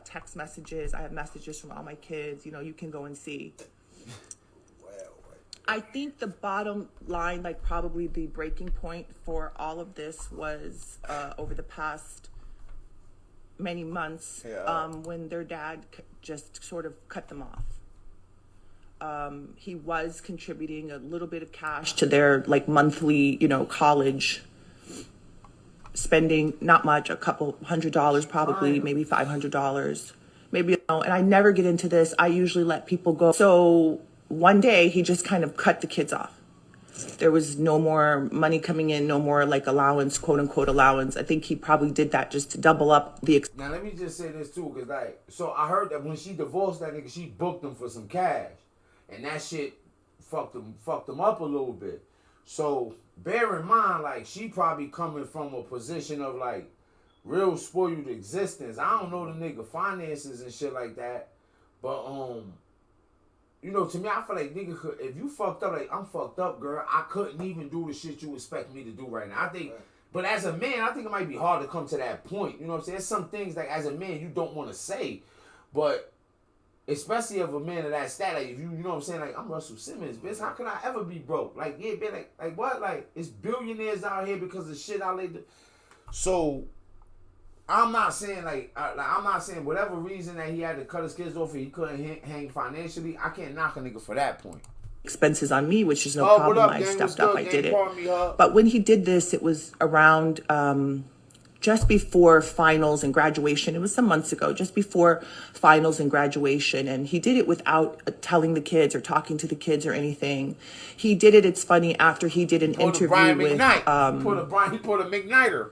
text messages. I have messages from all my kids. You know, you can go and see. I think the bottom line, like probably the breaking point for all of this was over the past many months when their dad just sort of cut them off. He was contributing a little bit of cash to their like monthly, you know, college spending, not much, a couple $100 probably, maybe $500, maybe, you know, and I never get into this. I usually let people go. So one day he just kind of cut the kids off. There was no more money coming in, no more like allowance, quote unquote allowance. I think he probably did that just to double up the. Now let me just say this too, cause like, so I heard that when she divorced that nigga, she booked him for some cash, and that shit fucked him up a little bit. So bear in mind, like, she probably coming from a position of like real spoiled existence. I don't know the nigga finances and shit like that, but you know, to me, I feel like nigga could, if you fucked up, like, I'm fucked up, girl, I couldn't even do the shit you expect me to do right now. I think, but as a man, I think it might be hard to come to that point. You know what I'm saying? There's some things like as a man you don't want to say, but especially of a man of that stat, like if you know what I'm saying, like I'm Russel Simmons, bitch, how can I ever be broke? Like, yeah, bitch, like what? Like, it's billionaires out here because of shit I laid. So I'm not saying I'm not saying whatever reason that he had to cut his kids off and he couldn't hang financially. I can't knock a nigga for that point. Expenses on me, which is no problem. I stepped up. I did it. But when he did this, it was around just before finals and graduation. It was some months ago, just before finals and graduation. And he did it without telling the kids or talking to the kids or anything. He did it, it's funny, after he did an interview with... He put a McKnighter.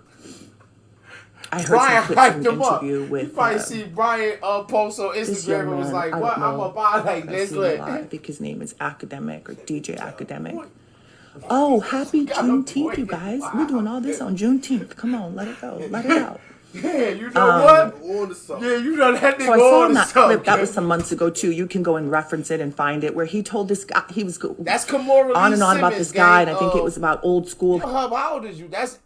I heard some clips from an interview with... You probably see Brian post on Instagram and was like, what? I'm about like this. I think his name is Academic or DJ Academic. Oh, happy Juneteenth, you guys. We're doing all this on Juneteenth. Come on, let it go. Let it out. Yeah, you know what? Yeah, you know that nigga. So I saw that clip. That was some months ago too. You can go and reference it and find it, where he told this guy, he was that's Kimora on and on about this guy, and I think it was about old school. How old is you? That's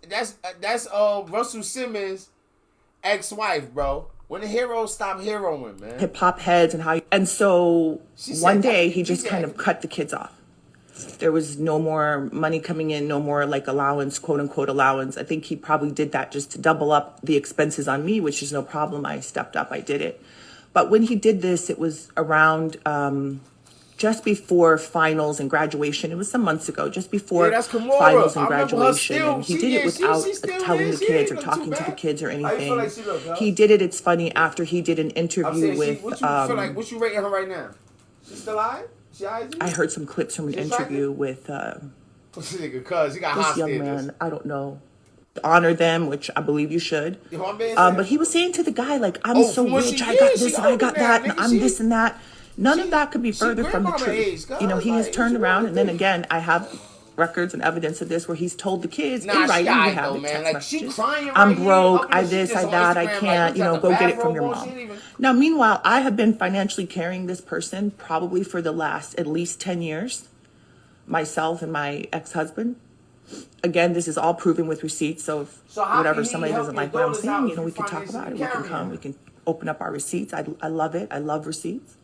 Russel Simmons' ex-wife, bro. When the heroes stop heroing, man. Hip hop heads and how, and so one day he just kind of cut the kids off. There was no more money coming in, no more like allowance, quote unquote allowance. I think he probably did that just to double up the expenses on me, which is no problem. I stepped up, I did it. But when he did this, it was around just before finals and graduation. It was some months ago, just before finals and graduation. And he did it without telling the kids or talking to the kids or anything. He did it, it's funny, after he did an interview with... What you feel like? What you rating her right now? She's still alive? I heard some clips from an interview with this young man. I don't know. Honor them, which I believe you should. But he was saying to the guy, like, I'm so rich, I got this and I got that, and I'm this and that. None of that could be further from the truth. You know, he has turned around, and then again, I have records and evidence of this where he's told the kids in writing, you have the text messages, I'm broke, I this, I that, I can't, you know, go get it from your mom. Now, meanwhile, I have been financially carrying this person probably for the last at least 10 years, myself and my ex-husband. Again, this is all proven with receipts, so if whatever somebody doesn't like what I'm saying, you know, we can talk about it, we can come, we can open up our receipts. I love it, I love receipts.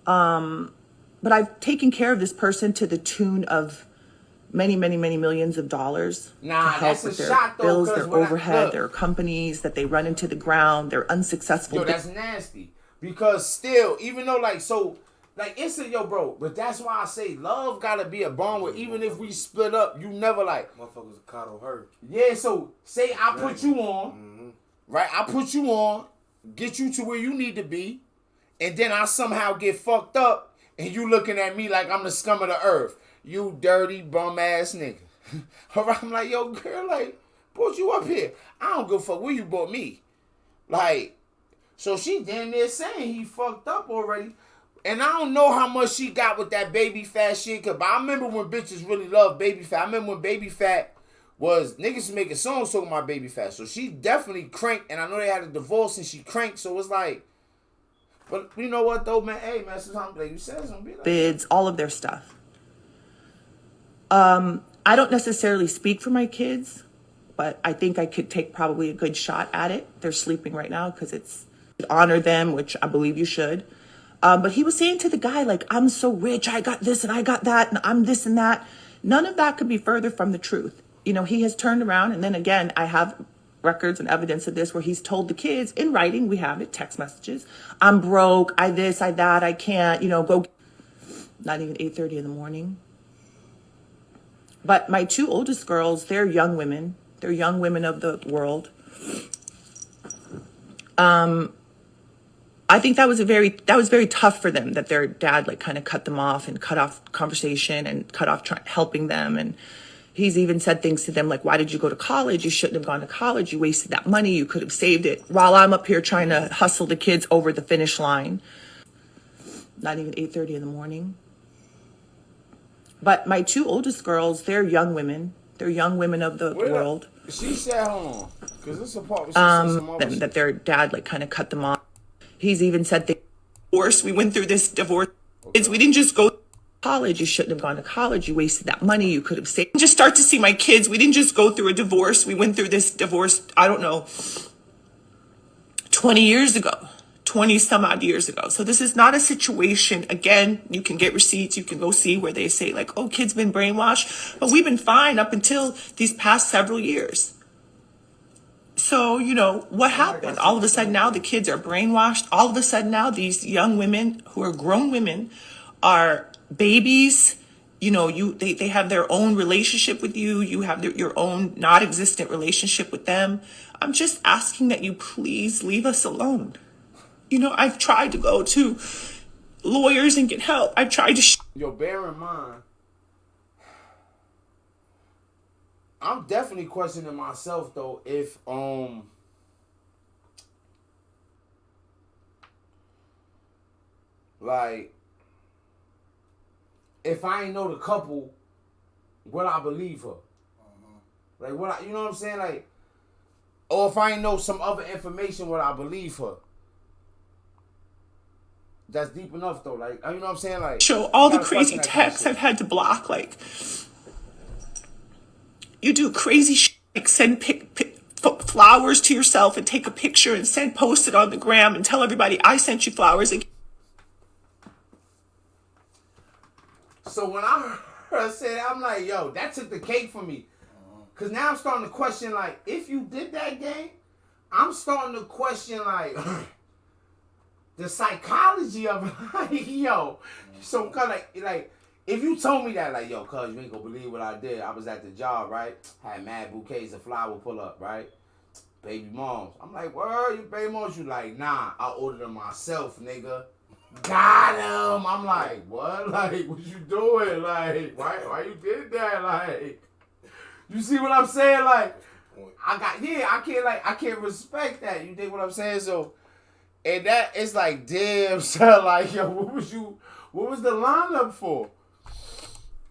But I've taken care of this person to the tune of many millions of dollars to help with their bills, their overhead, their companies that they run into the ground, their unsuccessful. Yo, that's nasty. Because still, even though it's bro, but that's why I say love gotta be a bond where even if we split up, you never like motherfuckers coddle her. Yeah, so say I put you on, right? I put you on, get you to where you need to be, and then I somehow get fucked up, and you looking at me like I'm the scum of the earth. You dirty bum ass nigga. I'm like, yo, girl, like, brought you up here. I don't give a fuck where you brought me. Like, so she damn near saying he fucked up already. And I don't know how much she got with that baby fat shit. But I remember when bitches really loved baby fat. I remember when baby fat was, niggas making songs talking about baby fat. So she definitely cranked. And I know they had a divorce and she cranked. So it's like, but you know what though, man? Hey, man, sometimes like you said something. Like, bids, all of their stuff. I don't necessarily speak for my kids, but I think I could take probably a good shot at it. They're sleeping right now because it's honor them, which I believe you should. But he was saying to the guy, like, I'm so rich, I got this and I got that, and I'm this and that. None of that could be further from the truth. You know, he has turned around, and then again, I have records and evidence of this where he's told the kids in writing, we have it, text messages, I'm broke, I this, I that, I can't, you know, go. Not even 8:30 in the morning. But my two oldest girls, they're young women. They're young women of the world. I think that was very tough for them that their dad like kind of cut them off and cut off conversation and cut off helping them. And he's even said things to them like, why did you go to college? You shouldn't have gone to college. You wasted that money. You could have saved it. While I'm up here trying to hustle the kids over the finish line. Not even 8:30 in the morning. But my two oldest girls, they're young women. They're young women of the world. She said, hold on, because this apartment, some other that their dad like kind of cut them off. He's even said things. Divorce. We went through this divorce. Okay. We didn't just go to college. You shouldn't have gone to college. You wasted that money. You could have saved. Just start to see my kids. We didn't just go through a divorce. We went through this divorce, I don't know, 20 years ago. 20 some odd years ago. So this is not a situation, again, you can get receipts, you can go see where they say like, oh, kids been brainwashed, but we've been fine up until these past several years. So, you know, what happened? All of a sudden now the kids are brainwashed. All of a sudden now these young women who are grown women are babies. You know, they have their own relationship with you. You have your own not existent relationship with them. I'm just asking that you please leave us alone. You know, I've tried to go to lawyers and get help. I've tried to... Yo, bear in mind, I'm definitely questioning myself, though, if, like, if I ain't know the couple, would I believe her? Like, you know what I'm saying? Like, or if I ain't know some other information, would I believe her? That's deep enough though, like, you know what I'm saying? Like, show all the crazy texts I've had to block, like, you do crazy shit, like send flowers to yourself and take a picture and post it on the gram and tell everybody I sent you flowers. So when I heard her say that, I'm like, yo, that took the cake for me. Cause now I'm starting to question, like, if you did that game, I'm starting to question, like, the psychology of it, like, yo. So, cause like, if you told me that, like, yo, cuz, you ain't gonna believe what I did. I was at the job, right? Had mad bouquets of flower pull up, right? Baby moms. I'm like, where you baby moms? You like, nah, I ordered them myself, nigga. Got him. I'm like, what? Like, what you doing? Like, why you did that? Like, you see what I'm saying? Like, I can't respect that. You dig what I'm saying? So, and that, it's like, damn, son, like, yo, what was the lineup for?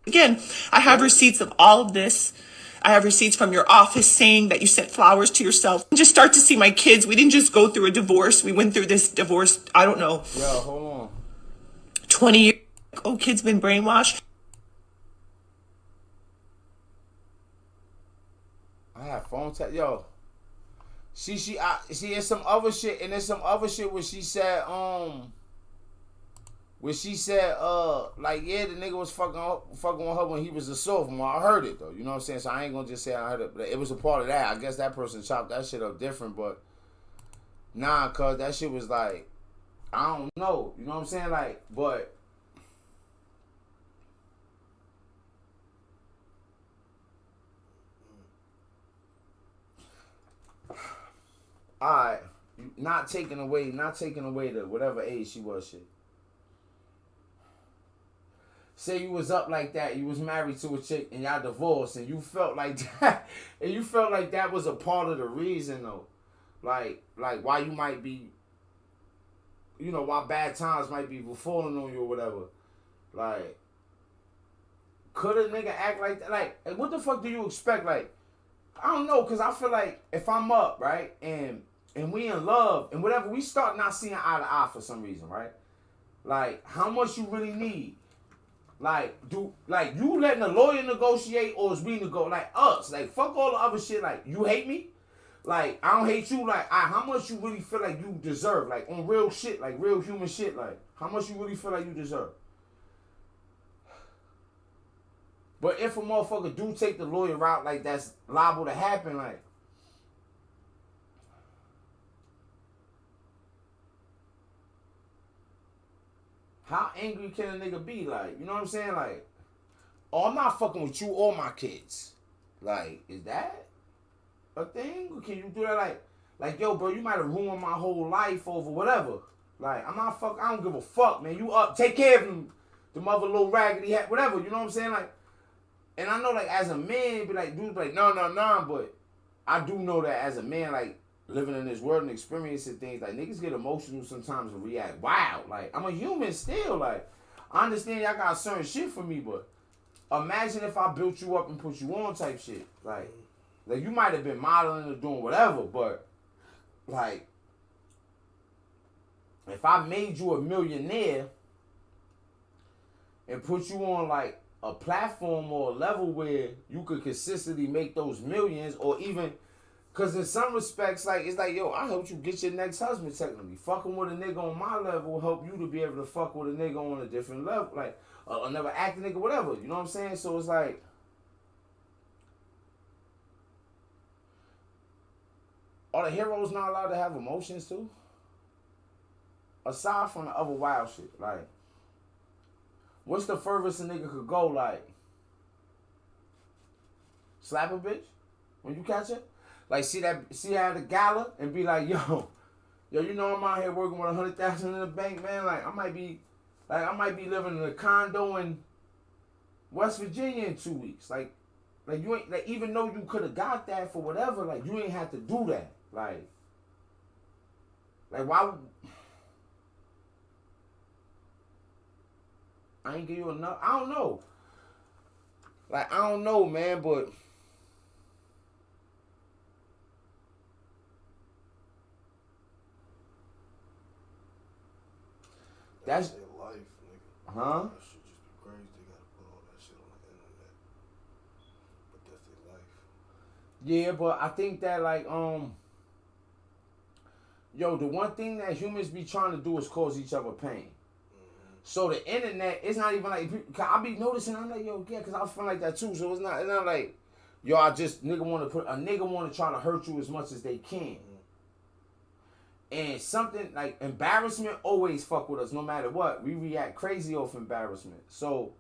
Again, I have receipts of all of this. I have receipts from your office saying that you sent flowers to yourself. Just start to see my kids. We didn't just go through a divorce. We went through this divorce, I don't know. Yo, hold on. 20 years. Oh, kids been brainwashed. I have phone tap. Yo. See, it's some other shit, and there's some other shit where she said, like, yeah, the nigga was fucking with her when he was a sophomore. I heard it, though. You know what I'm saying? So I ain't gonna just say I heard it, but it was a part of that. I guess that person chopped that shit up different, but nah, cuz that shit was like, I don't know. You know what I'm saying? Like, but alright, not taking away the whatever age she was shit. Say you was up like that, you was married to a chick and y'all divorced and you felt like that was a part of the reason though. Like why you might be, you know, why bad times might be falling on you or whatever. Like, could a nigga act like that? Like, what the fuck do you expect? Like, I don't know, cause I feel like if I'm up, right, and we in love and whatever, we start not seeing eye to eye for some reason, right? Like, how much you really need? Like, you letting a lawyer negotiate or is we negotiate? Like, us. Like, fuck all the other shit. Like, you hate me? Like, I don't hate you. Like, how much you really feel like you deserve? Like, on real shit, like real human shit. Like, how much you really feel like you deserve? But if a motherfucker do take the lawyer route, like, that's liable to happen, like, how angry can a nigga be? Like, you know what I'm saying? Like, oh, I'm not fucking with you or my kids. Like, is that a thing? Or can you do that? Like, yo, bro, you might have ruined my whole life over whatever. Like, I don't give a fuck, man. You up, take care of him. The mother little raggedy hat, whatever. You know what I'm saying? Like, and I know, like, as a man, be like, dude, like, no, but I do know that as a man, like, living in this world and experiencing things, like, niggas get emotional sometimes and react wild. Like, I'm a human still. Like, I understand y'all got certain shit for me, but imagine if I built you up and put you on type shit. Like you might have been modeling or doing whatever, but, like, if I made you a millionaire and put you on, like, a platform or a level where you could consistently make those millions, or even, because in some respects, like, it's like, yo, I helped you get your next husband technically. Fucking with a nigga on my level will help you to be able to fuck with a nigga on a different level, like, another acting nigga, whatever. You know what I'm saying? So it's like, are the heroes not allowed to have emotions too? Aside from the other wild shit, like, what's the furthest a nigga could go? Like, slap a bitch when you catch her? Like, see her at the gala and be like, yo, you know I'm out here working with 100,000 in the bank, man. Like, I might be living in a condo in West Virginia in 2 weeks. Like you ain't, like, even though you could have got that for whatever, like, you ain't have to do that. Like why? I ain't give you enough. I don't know. Like, I don't know, man, but that's their life, nigga. Huh? That shit just be crazy. They gotta put all that shit on the internet. But that's their life. Yeah, but I think that, like, yo, the one thing that humans be trying to do is cause each other pain. So the internet, it's not even like, I be noticing, I'm like, yo, yeah, because I was feeling like that too. So it's not like, yo, nigga want to try to hurt you as much as they can. And something like embarrassment always fuck with us no matter what. We react crazy off embarrassment. So,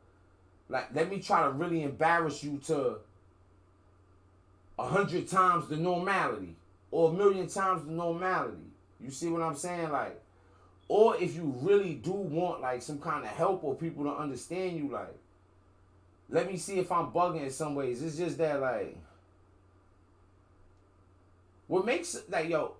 like, let me try to really embarrass you to 100 times the normality or 1,000,000 times the normality. You see what I'm saying? Like, or if you really do want, like, some kind of help or people to understand you, like, let me see if I'm bugging in some ways. It's just that, like, what makes, like, yo,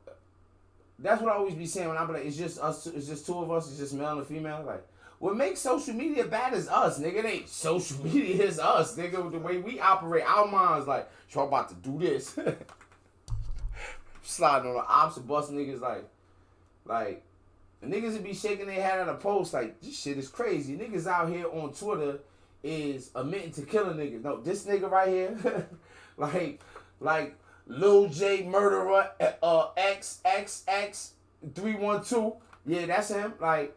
that's what I always be saying when I be like, it's just us, it's just two of us, it's just male and female. Like, what makes social media bad is us, nigga. It ain't social media, it's us, nigga. The way we operate, our minds, like, y'all about to do this. Sliding on the opposite bus, niggas, like, the niggas would be shaking their head at a post like, this shit is crazy. Niggas out here on Twitter is admitting to killing niggas. No, this nigga right here, like Lil J Murderer, XXX312. Yeah, that's him. Like,